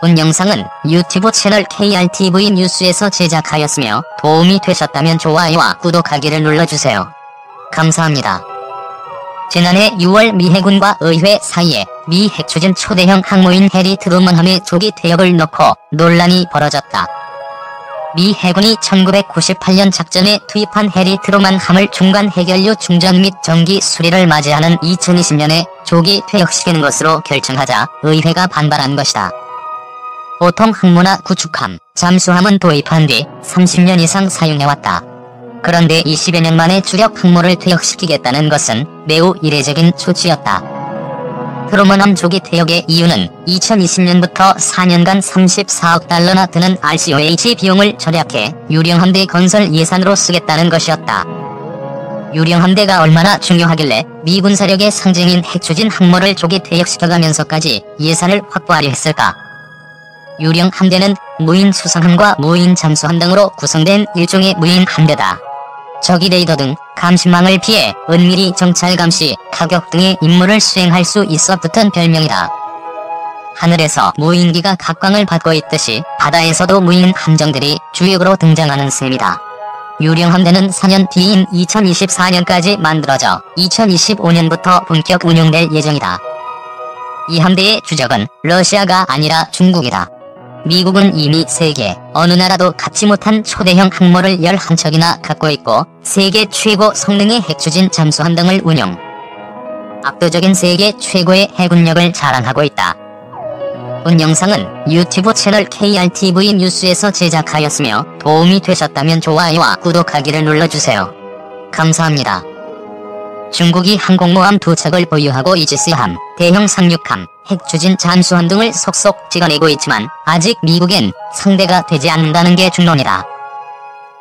본 영상은 유튜브 채널 KRTV 뉴스에서 제작하였으며 도움이 되셨다면 좋아요와 구독하기를 눌러주세요. 감사합니다. 지난해 6월 미 해군과 의회 사이에 미 핵추진 초대형 항모인 해리 트루먼함의 조기 퇴역을 놓고 논란이 벌어졌다. 미 해군이 1998년 작전에 투입한 해리 트루먼함을 중간 해결료 충전 및 정기 수리를 맞이하는 2020년에 조기 퇴역시키는 것으로 결정하자 의회가 반발한 것이다. 보통 항모나 구축함, 잠수함은 도입한 뒤 30년 이상 사용해왔다. 그런데 20여 년 만에 주력 항모를 퇴역시키겠다는 것은 매우 이례적인 조치였다. 트루먼함 조기 퇴역의 이유는 2020년부터 4년간 34억 달러나 드는 RCOH 비용을 절약해 유령함대 건설 예산으로 쓰겠다는 것이었다. 유령함대가 얼마나 중요하길래 미 군사력의 상징인 핵추진 항모를 조기 퇴역시켜가면서까지 예산을 확보하려 했을까? 유령 함대는 무인 수상함과 무인 잠수함 등으로 구성된 일종의 무인 함대다. 적이 레이더 등 감시망을 피해 은밀히 정찰 감시, 타격 등의 임무를 수행할 수 있어 붙은 별명이다. 하늘에서 무인기가 각광을 받고 있듯이 바다에서도 무인 함정들이 주역으로 등장하는 셈이다. 유령 함대는 4년 뒤인 2024년까지 만들어져 2025년부터 본격 운용될 예정이다. 이 함대의 주적은 러시아가 아니라 중국이다. 미국은 이미 세계 어느 나라도 갖지 못한 초대형 항모를 11척이나 갖고 있고 세계 최고 성능의 핵추진 잠수함 등을 운용. 압도적인 세계 최고의 해군력을 자랑하고 있다. 본 영상은 유튜브 채널 KRTV 뉴스에서 제작하였으며 도움이 되셨다면 좋아요와 구독하기를 눌러주세요. 감사합니다. 중국이 항공모함 2척을 보유하고 이지스함, 대형 상륙함, 핵추진 잠수함 등을 속속 찍어내고 있지만 아직 미국엔 상대가 되지 않는다는 게 중론이다.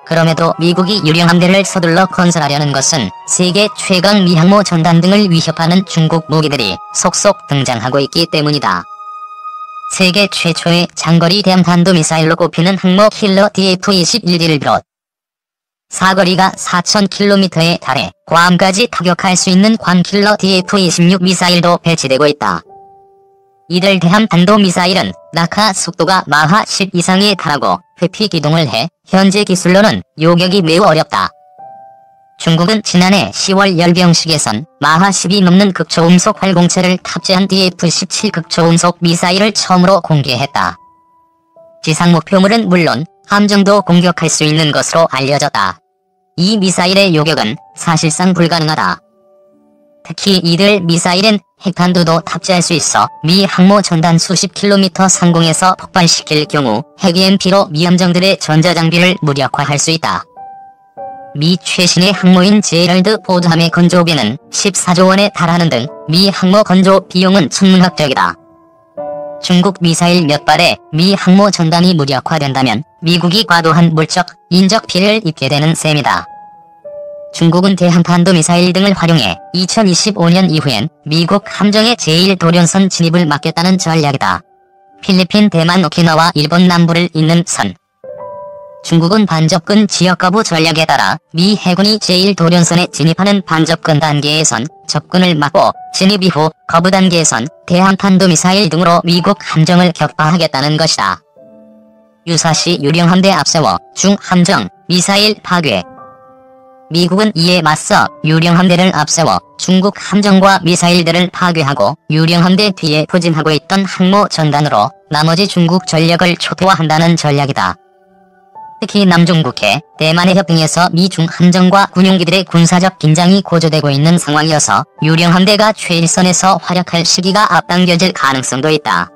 그럼에도 미국이 유령함대를 서둘러 건설하려는 것은 세계 최강 미항모 전단 등을 위협하는 중국 무기들이 속속 등장하고 있기 때문이다. 세계 최초의 장거리 대함탄도미사일로 꼽히는 항모 킬러 DF-21D를 비롯 사거리가 4,000km에 달해 괌까지 타격할 수 있는 관킬러 DF-26 미사일도 배치되고 있다. 이들 대함 탄도미사일은 낙하 속도가 마하 10 이상에 달하고 회피 기동을 해 현재 기술로는 요격이 매우 어렵다. 중국은 지난해 10월 열병식에선 마하 10이 넘는 극초음속 활공체를 탑재한 DF-17 극초음속 미사일을 처음으로 공개했다. 지상 목표물은 물론 함정도 공격할 수 있는 것으로 알려졌다. 이 미사일의 요격은 사실상 불가능하다. 특히 이들 미사일은 핵탄두도 탑재할 수 있어 미 항모 전단 수십 킬로미터 상공에서 폭발시킬 경우 핵 EMP로 미 함정들의 전자장비를 무력화할 수 있다. 미 최신의 항모인 제럴드 포드함의 건조비는 14조 원에 달하는 등 미 항모 건조 비용은 천문학적이다. 중국 미사일 몇 발에 미 항모 전단이 무력화된다면 미국이 과도한 물적, 인적 피해를 입게 되는 셈이다. 중국은 대함탄도미사일 등을 활용해 2025년 이후엔 미국 함정의 제1도련선 진입을 막겠다는 전략이다. 필리핀, 대만, 오키나와 일본 남부를 잇는 선. 중국은 반접근 지역거부 전략에 따라 미 해군이 제1도련선에 진입하는 반접근 단계에선 접근을 막고 진입 이후 거부 단계에선 대함탄도미사일 등으로 미국 함정을 격파하겠다는 것이다. 유사시 유령함대 앞세워 중함정, 미사일 파괴. 미국은 이에 맞서 유령함대를 앞세워 중국 함정과 미사일들을 파괴하고 유령함대 뒤에 포진하고 있던 항모 전단으로 나머지 중국 전력을 초토화한다는 전략이다. 특히 남중국해, 대만해 협등에서 미중 함정과 군용기들의 군사적 긴장이 고조되고 있는 상황이어서 유령함대가 최일선에서 활약할 시기가 앞당겨질 가능성도 있다.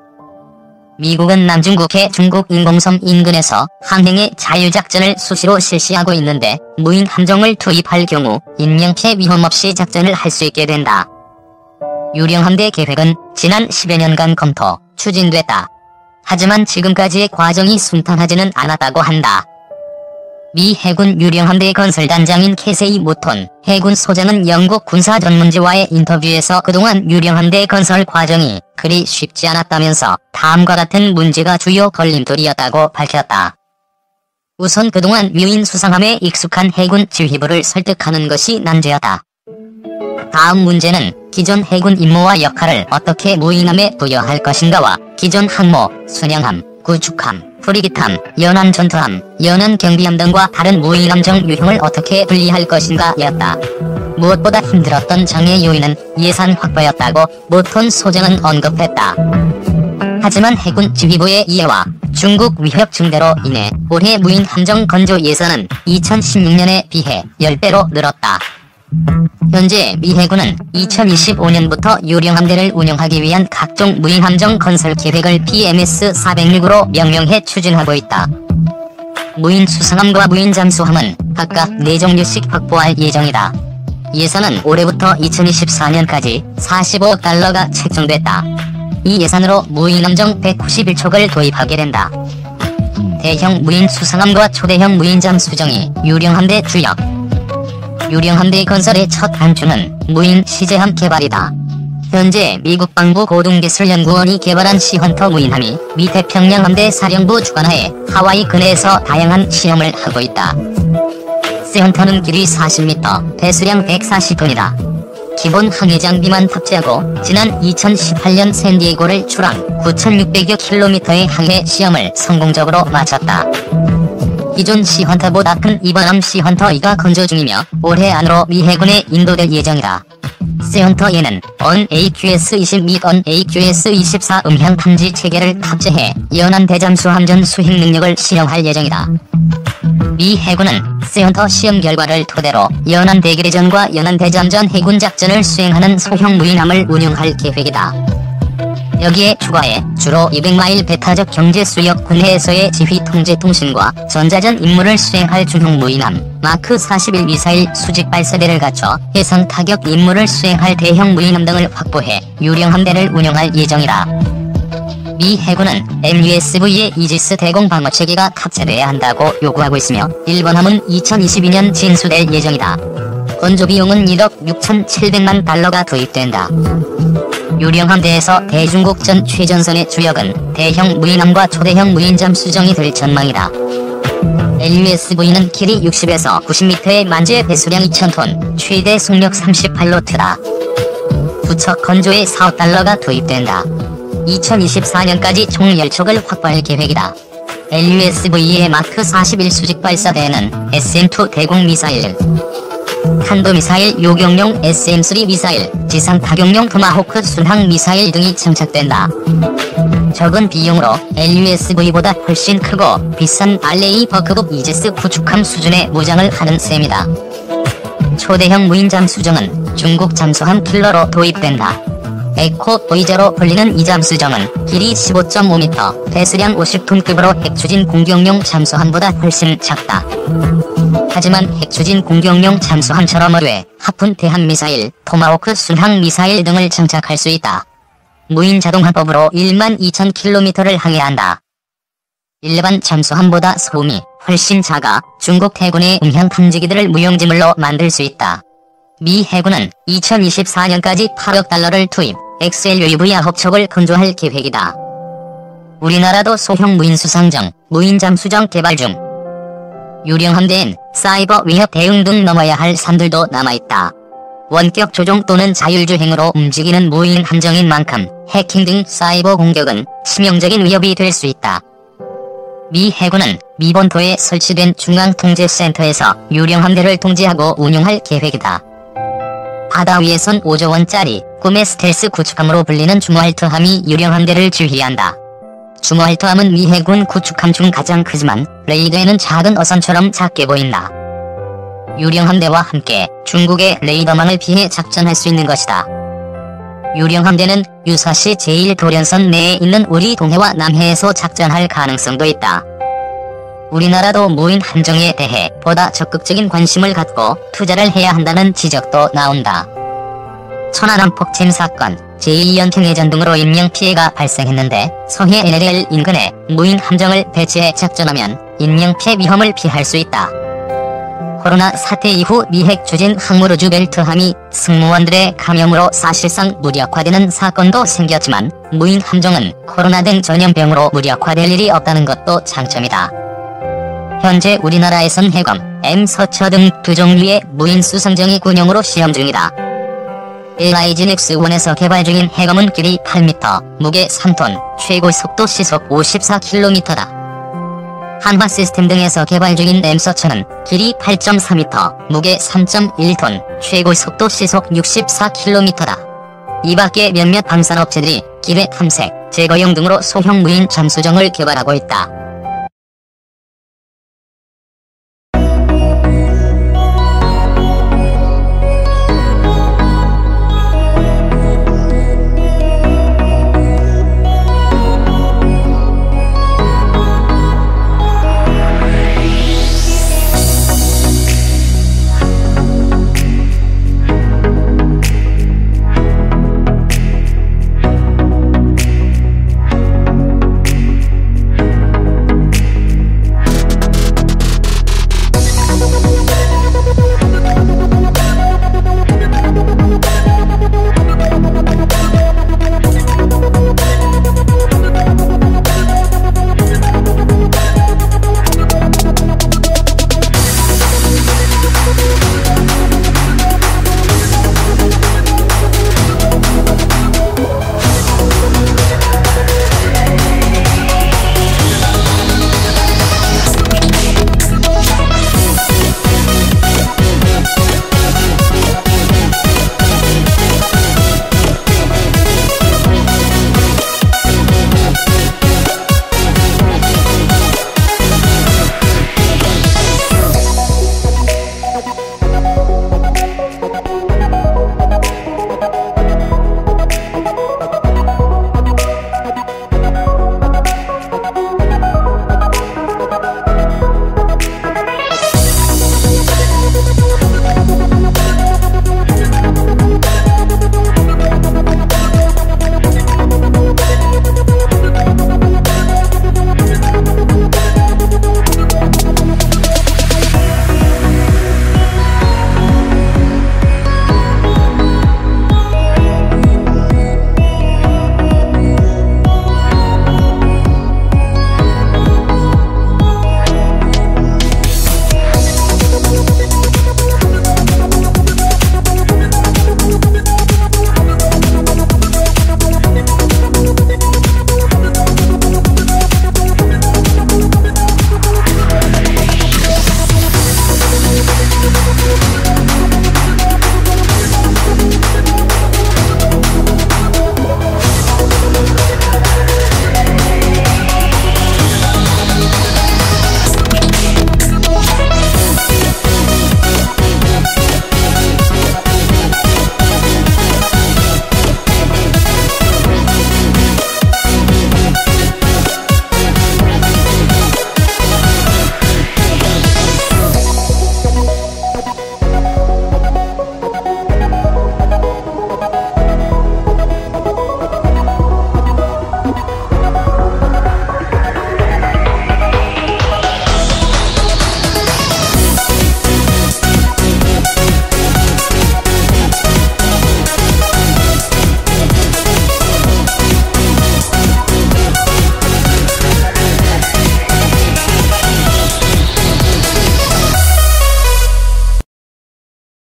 미국은 남중국해 중국 인공섬 인근에서 항행의 자유작전을 수시로 실시하고 있는데 무인 함정을 투입할 경우 인명피해 위험 없이 작전을 할 수 있게 된다. 유령함대 계획은 지난 10여 년간 검토, 추진됐다. 하지만 지금까지의 과정이 순탄하지는 않았다고 한다. 미 해군 유령함대 건설단장인 캐세이 모톤 해군 소장은 영국 군사전문지와의 인터뷰에서 그동안 유령함대 건설 과정이 그리 쉽지 않았다면서 다음과 같은 문제가 주요 걸림돌이었다고 밝혔다. 우선 그동안 유인 수상함에 익숙한 해군 지휘부를 설득하는 것이 난제였다. 다음 문제는 기존 해군 임무와 역할을 어떻게 무인함에 부여할 것인가와 기존 항모, 순양함, 구축함, 프리기함, 연안 전투함, 연안 경비함 등과 다른 무인함정 유형을 어떻게 분리할 것인가였다. 무엇보다 힘들었던 장애 요인은 예산 확보였다고 모톤 소장은 언급했다. 하지만 해군 지휘부의 이해와 중국 위협 증대로 인해 올해 무인 함정 건조 예산은 2016년에 비해 10배로 늘었다. 현재 미 해군은 2025년부터 유령함대를 운영하기 위한 각종 무인 함정 건설 계획을 PMS-406으로 명명해 추진하고 있다. 무인 수상함과 무인 잠수함은 각각 4종류씩 확보할 예정이다. 예산은 올해부터 2024년까지 45억 달러가 책정됐다. 이 예산으로 무인함정 191척을 도입하게 된다. 대형 무인 수상함과 초대형 무인 잠수정이 유령함대 주역. 유령함대 건설의 첫 단추는 무인 시제함 개발이다. 현재 미국 방부 고등기술연구원이 개발한 시헌터 무인함이 미 태평양 함대 사령부 주관하에 하와이 근해에서 다양한 시험을 하고 있다. 시헌터는 길이 40m, 배수량 140톤이다. 기본 항해 장비만 탑재하고 지난 2018년 샌디에고를 출항 9,600여 킬로미터의 항해 시험을 성공적으로 마쳤다. 기존 시헌터보다 큰 이번함 시헌터 2가 건조 중이며 올해 안으로 미 해군에 인도될 예정이다. 시헌터2는 ON-AQS-20 및 ON-AQS-24 음향 탐지 체계를 탑재해 연안 대잠수함전 수행 능력을 실험할 예정이다. 미 해군은 시헌터 시험 결과를 토대로 연안 대기대전과 연안 대잠전 해군 작전을 수행하는 소형 무인함을 운용할 계획이다. 여기에 추가해 주로 200마일 배타적 경제수역 군해에서의 지휘 통제 통신과 전자전 임무를 수행할 중형 무인함 마크 41 미사일 수직 발사대를 갖춰 해상 타격 임무를 수행할 대형 무인함 등을 확보해 유령함대를 운용할 예정이다. 미 해군은 MUSV에 이지스 대공 방어체계가 탑재돼야 한다고 요구하고 있으며 일본 함은 2022년 진수될 예정이다. 건조 비용은 1억 6,700만 달러가 투입된다. 유령함대에서 대중국전 최전선의 주역은 대형 무인함과 초대형 무인 잠수정이 될 전망이다. LUSV는 길이 60에서 90m의 만재 배수량 2,000톤, 최대 속력 38노트다. 두척 건조에 4억 달러가 투입된다. 2024년까지 총 10척을 확보할 계획이다. LUSV의 마크 41 수직 발사대에는 SM-2 대공 미사일, 탄도미사일 요격용 SM-3 미사일, 지상 타격용 토마호크 순항 미사일 등이 장착된다. 적은 비용으로 LUSV보다 훨씬 크고 비싼 알레이 버크급 이지스 구축함 수준의 무장을 하는 셈이다. 초대형 무인 잠수정은 중국 잠수함 킬러로 도입된다. 에코 보이저로 불리는 이 잠수정은 길이 15.5m, 배수량 50톤급으로 핵추진 공격용 잠수함보다 훨씬 작다. 하지만 핵추진 공격용 잠수함처럼 어뢰, 하푼 대한미사일, 토마호크 순항 미사일 등을 장착할 수 있다. 무인 자동화법으로 12,000km를 항해한다. 일반 잠수함보다 소음이 훨씬 작아 중국 해군의 음향 탐지기들을 무용지물로 만들 수 있다. 미 해군은 2024년까지 8억 달러를 투입, XLUV 9척을 건조할 계획이다. 우리나라도 소형 무인 수상정, 무인 잠수정 개발 중. 유령함대엔 사이버 위협 대응 등 넘어야 할 산들도 남아있다. 원격 조종 또는 자율주행으로 움직이는 무인 함정인 만큼 해킹 등 사이버 공격은 치명적인 위협이 될 수 있다. 미 해군은 미 본토에 설치된 중앙통제센터에서 유령함대를 통제하고 운용할 계획이다. 바다 위에선 5조 원짜리 꿈의 스텔스 구축함으로 불리는 주모할트함이 유령함대를 지휘한다. 주모할트함은 미 해군 구축함 중 가장 크지만 레이더에는 작은 어선처럼 작게 보인다. 유령함대와 함께 중국의 레이더망을 피해 작전할 수 있는 것이다. 유령함대는 유사시 제1도련선 내에 있는 우리 동해와 남해에서 작전할 가능성도 있다. 우리나라도 무인 함정에 대해 보다 적극적인 관심을 갖고 투자를 해야 한다는 지적도 나온다. 천안함 폭침 사건, 제2연평해전 등으로 인명피해가 발생했는데 서해 NLL 인근에 무인 함정을 배치해 작전하면 인명피해 위험을 피할 수 있다. 코로나 사태 이후 미핵 추진 항무루즈벨트함이 승무원들의 감염으로 사실상 무력화되는 사건도 생겼지만 무인 함정은 코로나 등 전염병으로 무력화될 일이 없다는 것도 장점이다. 현재 우리나라에선 해검, M서처 등 2종류의 무인 수상정이 군용으로 시험 중이다. LIG 넥스1에서 개발 중인 해검은 길이 8m, 무게 3톤, 최고 속도 시속 54km다. 한화 시스템 등에서 개발 중인 엠서천은 길이 8.4m, 무게 3.1톤, 최고 속도 시속 64km다. 이 밖에 몇몇 방산업체들이 기뢰 탐색, 제거용 등으로 소형 무인 잠수정을 개발하고 있다.